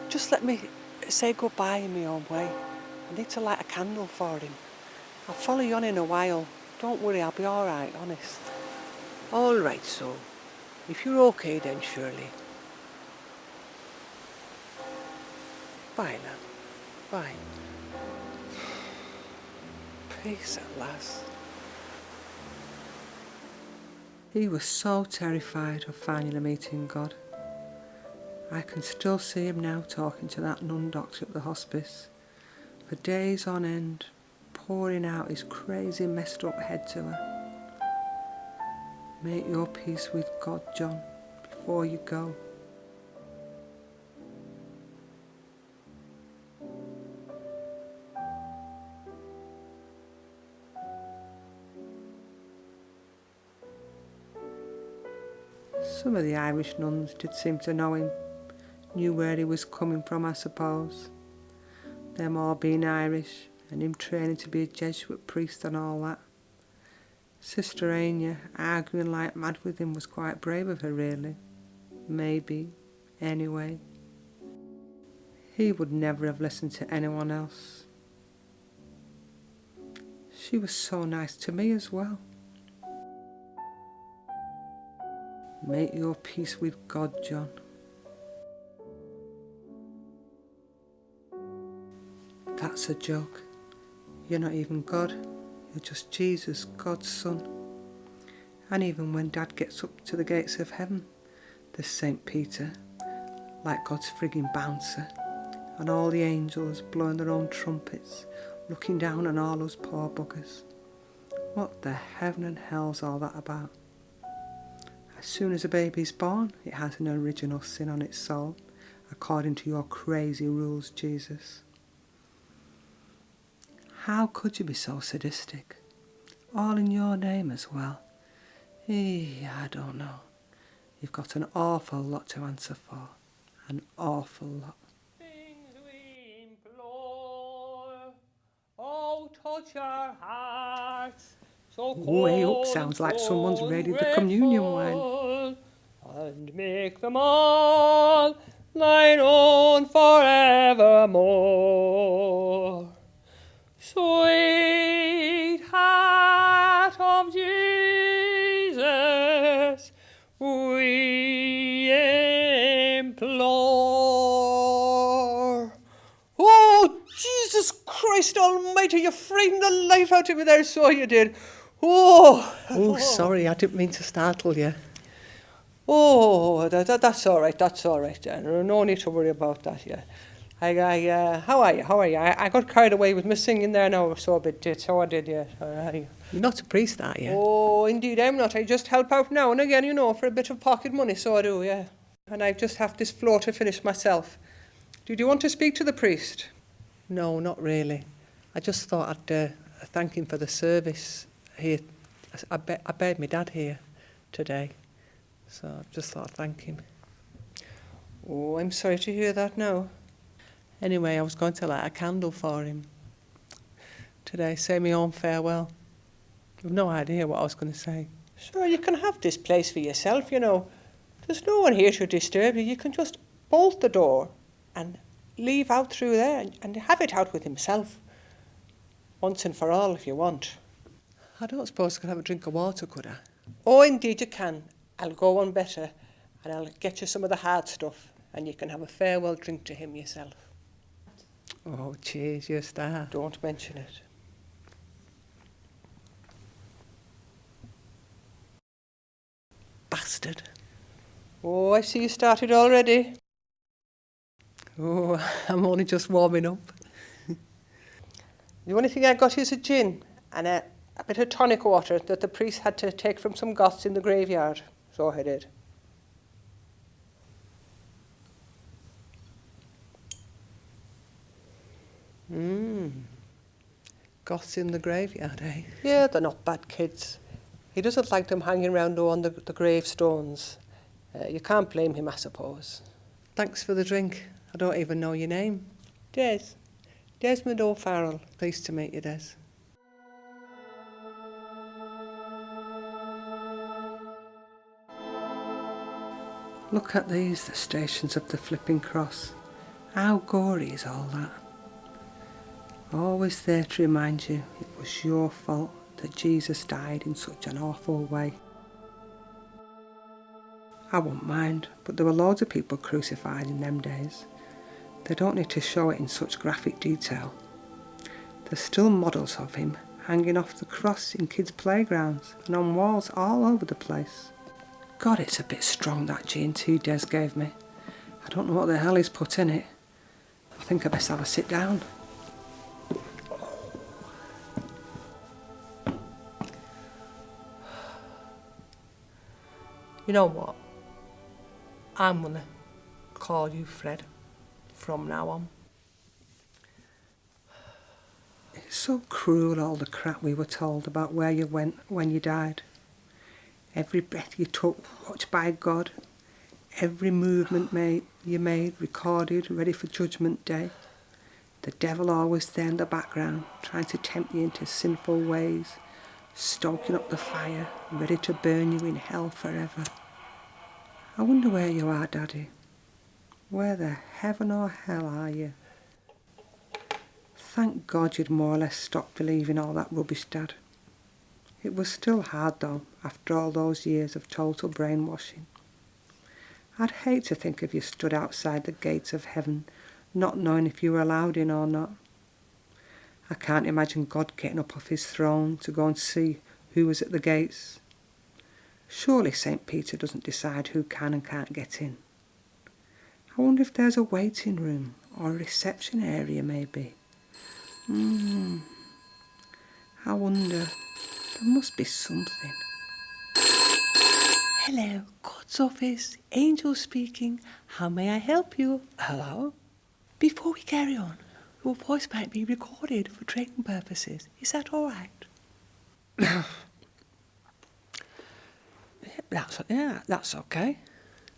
Just let me say goodbye in my own way. I need to light a candle for him. I'll follow you on in a while. Don't worry, I'll be all right, honest. All right, so. If you're okay then, Shirley. Bye, love. Bye. Peace at last. He was so terrified of finally meeting God. I can still see him now talking to that nun doctor at the hospice, for days on end, pouring out his crazy messed up head to her. Make your peace with God, John, before you go. Some of the Irish nuns did seem to know him, knew where he was coming from, I suppose. Them all being Irish, and him training to be a Jesuit priest and all that. Sister Anya arguing like mad with him was quite brave of her, really. Maybe, anyway. He would never have listened to anyone else. She was so nice to me as well. Make your peace with God, John. That's a joke. You're not even God. You're just Jesus, God's son. And even when Dad gets up to the gates of heaven, there's St. Peter, like God's frigging bouncer, and all the angels blowing their own trumpets, looking down on all those poor buggers. What the heaven and hell's all that about? As soon as a baby's born, it has an original sin on its soul, according to your crazy rules, Jesus. How could you be so sadistic? All in your name as well. I don't know. You've got an awful lot to answer for. An awful lot. Things we implore, oh, touch our hearts. So Way up sounds like someone's ready the communion wine. And make them all thine own forevermore. Sweet heart of Jesus, we implore. Oh, Jesus Christ Almighty, you frightened the life out of me there, so you did. Oh, sorry, I didn't mean to startle you. Oh, that's all right. That's all right. No need to worry about that. Yeah. How are you? I got carried away with my singing there now, so a bit. So I did. Yeah. You're not a priest, are you? Oh, indeed, I'm not. I just help out now and again, for a bit of pocket money. So I do. Yeah. And I just have this floor to finish myself. Did you want to speak to the priest? No, not really. I just thought I'd thank him for the service here. I buried my dad here today, so I just thought I'd thank him. Oh, I'm sorry to hear that now. Anyway, I was going to light a candle for him today, say my own farewell. I've no idea what I was going to say. Sure, you can have this place for yourself, There's no one here to disturb you. You can just bolt the door and leave out through there and have it out with himself. Once and for all, if you want. I don't suppose I could have a drink of water, could I? Oh, indeed you can. I'll go on better, and I'll get you some of the hard stuff, and you can have a farewell drink to him yourself. Oh, cheers, you're a star. Don't mention it. Bastard. Oh, I see you started already. Oh, I'm only just warming up. The only thing I got is a gin and a bit of tonic water that the priest had to take from some goths in the graveyard. So I did. Goths in the graveyard, eh? Yeah, they're not bad kids. He doesn't like them hanging around on the gravestones. You can't blame him, I suppose. Thanks for the drink. I don't even know your name. Desmond O'Farrell. Pleased to meet you, Des. Look at these, the stations of the flipping cross. How gory is all that? Always there to remind you it was your fault that Jesus died in such an awful way. I wouldn't mind, but there were loads of people crucified in them days. They don't need to show it in such graphic detail. There's still models of him hanging off the cross in kids' playgrounds and on walls all over the place. God, it's a bit strong, that G&T Des gave me. I don't know what the hell he's put in it. I think I best have a sit down. You know what? I'm gonna call you Fred from now on. It's so cruel, all the crap we were told about where you went when you died. Every breath you took, watched by God. Every movement you made, recorded, ready for Judgment Day. The devil always there in the background, trying to tempt you into sinful ways, stoking up the fire, ready to burn you in hell forever. I wonder where you are, Daddy. Where the heaven or hell are you? Thank God you'd more or less stopped believing all that rubbish, Dad. It was still hard, though, after all those years of total brainwashing. I'd hate to think of you stood outside the gates of heaven, not knowing if you were allowed in or not. I can't imagine God getting up off his throne to go and see who was at the gates. Surely St. Peter doesn't decide who can and can't get in. I wonder if there's a waiting room or a reception area, maybe. I wonder. There must be something. Hello, God's office, Angel speaking. How may I help you? Hello? Before we carry on, your voice might be recorded for training purposes. Is that all right? That's okay.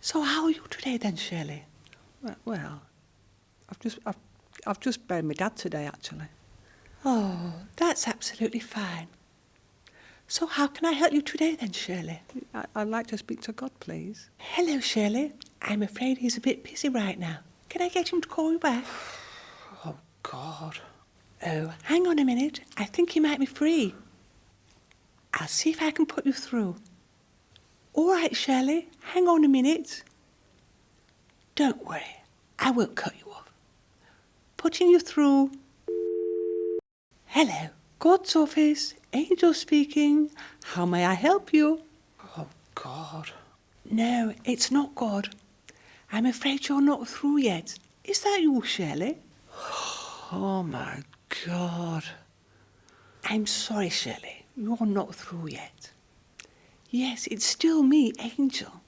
So how are you today then, Shirley? Well, I've just buried my dad today, actually. Oh, that's absolutely fine. So how can I help you today then, Shirley? I'd like to speak to God, please. Hello, Shirley. I'm afraid he's a bit busy right now. Can I get him to call you back? Oh, God. Oh, hang on a minute. I think he might be free. I'll see if I can put you through. All right, Shirley, hang on a minute. Don't worry, I won't cut you off. Putting you through. Hello, God's office, Angel speaking. How may I help you? Oh, God. No, it's not God. I'm afraid you're not through yet. Is that you, Shirley? Oh, my God. I'm sorry, Shirley. You're not through yet. Yes, it's still me, Angel.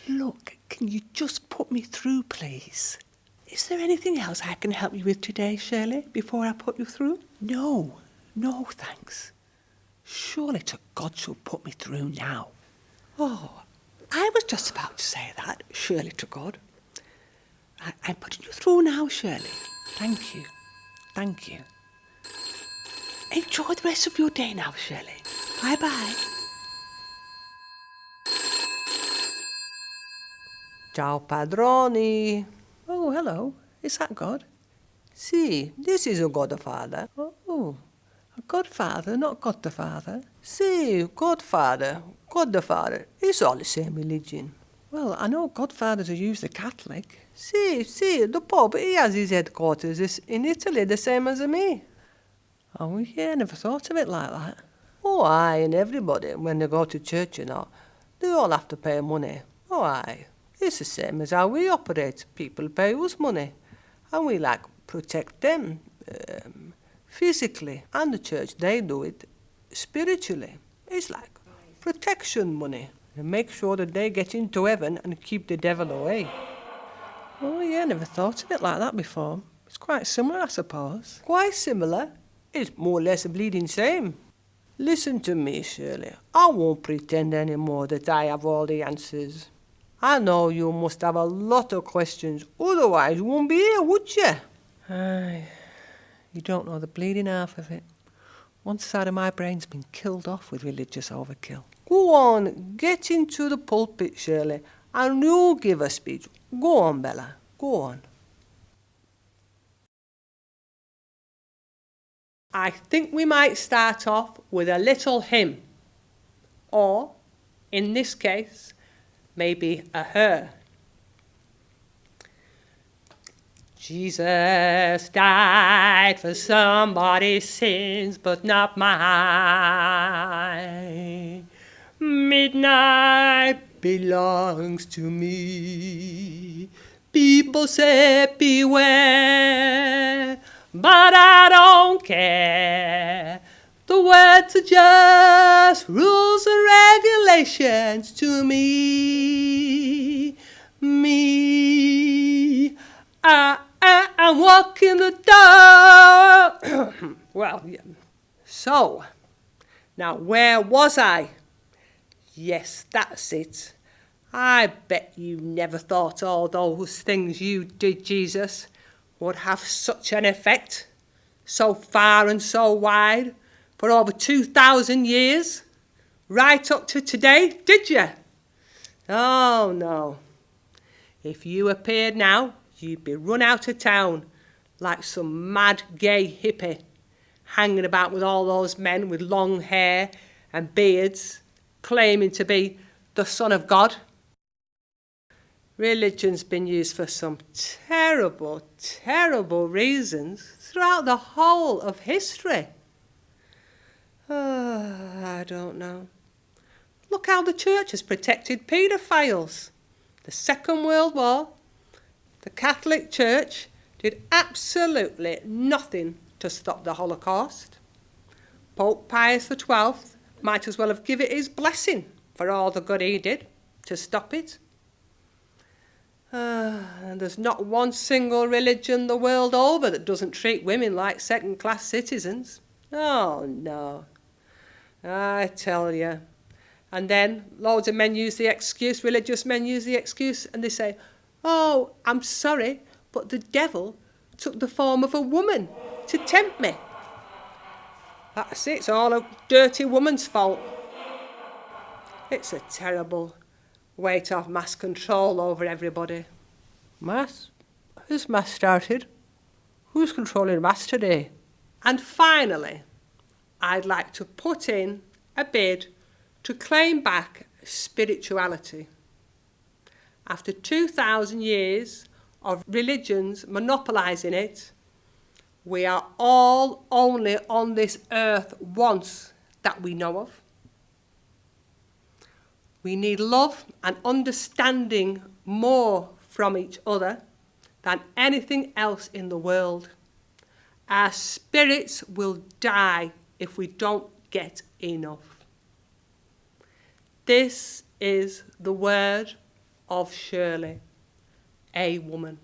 Look, can you just put me through, please? Is there anything else I can help you with today, Shirley, before I put you through? No, thanks. Surely to God she'll put me through now. Oh, I was just about to say that, surely to God. I'm putting you through now, Shirley. Thank you. Enjoy the rest of your day now, Shirley. Bye-bye. Ciao, padroni. Oh, hello. Is that God? Sì, this is a Godfather. Oh, a Godfather, not God the Father. Sì, Godfather. It's all the same religion. Well, I know Godfathers are usually Catholic. Sì, the Pope, he has his headquarters in Italy, the same as me. Oh, yeah, I never thought of it like that. Oh, aye, and everybody, when they go to church, they all have to pay money. Oh, aye. It's the same as how we operate. People pay us money, and we, protect them physically. And the church, they do it spiritually. It's like protection money. They make sure that they get into heaven and keep the devil away. Oh, yeah, I never thought of it like that before. It's quite similar, I suppose. Quite similar. It's more or less a bleeding same. Listen to me, Shirley. I won't pretend anymore that I have all the answers. I know you must have a lot of questions, otherwise you wouldn't be here, would you? Aye, you don't know the bleeding half of it. One side of my brain's been killed off with religious overkill. Go on, get into the pulpit, Shirley, and you give a speech. Go on, Bella, go on. I think we might start off with a little hymn, or, in this case, maybe a her. Jesus died for somebody's sins, but not mine. Midnight belongs to me. People say beware, but I don't care. The words are just rules and regulations to me. Me. I'm walking the dog. Well, yeah. So, now where was I? Yes, that's it. I bet you never thought all those things you did, Jesus, would have such an effect, so far and so wide, for over 2,000 years, right up to today, did you? Oh, no. If you appeared now, you'd be run out of town like some mad gay hippie, hanging about with all those men with long hair and beards, claiming to be the Son of God. Religion's been used for some terrible, terrible reasons throughout the whole of history. I don't know. Look how the church has protected paedophiles. The Second World War, the Catholic Church did absolutely nothing to stop the Holocaust. Pope Pius XII might as well have given it his blessing for all the good he did to stop it. And there's not one single religion the world over that doesn't treat women like second-class citizens. Oh, no. I tell you. And then loads of men use the excuse, religious men use the excuse, and they say, oh, I'm sorry, but the devil took the form of a woman to tempt me. That's it, it's all a dirty woman's fault. It's a terrible way to have mass control over everybody. Mass? Who's mass started? Who's controlling mass today? And finally, I'd like to put in a bid to claim back spirituality. After 2,000 years of religions monopolising it, we are all only on this earth once that we know of. We need love and understanding more from each other than anything else in the world. Our spirits will die if we don't get enough. This is the word of Shirley, a woman.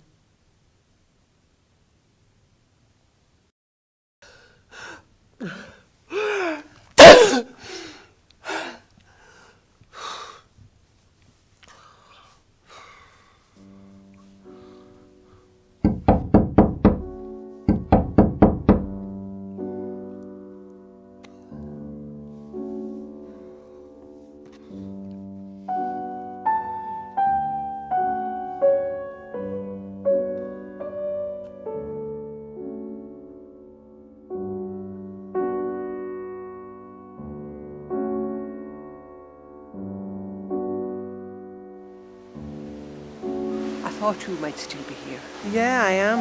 I thought you might still be here. Yeah, I am.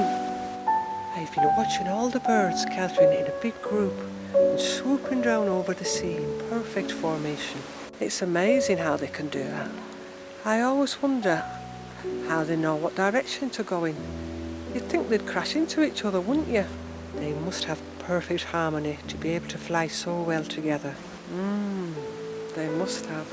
I've been watching all the birds gathering in a big group and swooping down over the sea in perfect formation. It's amazing how they can do that. I always wonder how they know what direction to go in. You'd think they'd crash into each other, wouldn't you? They must have perfect harmony to be able to fly so well together. They must have.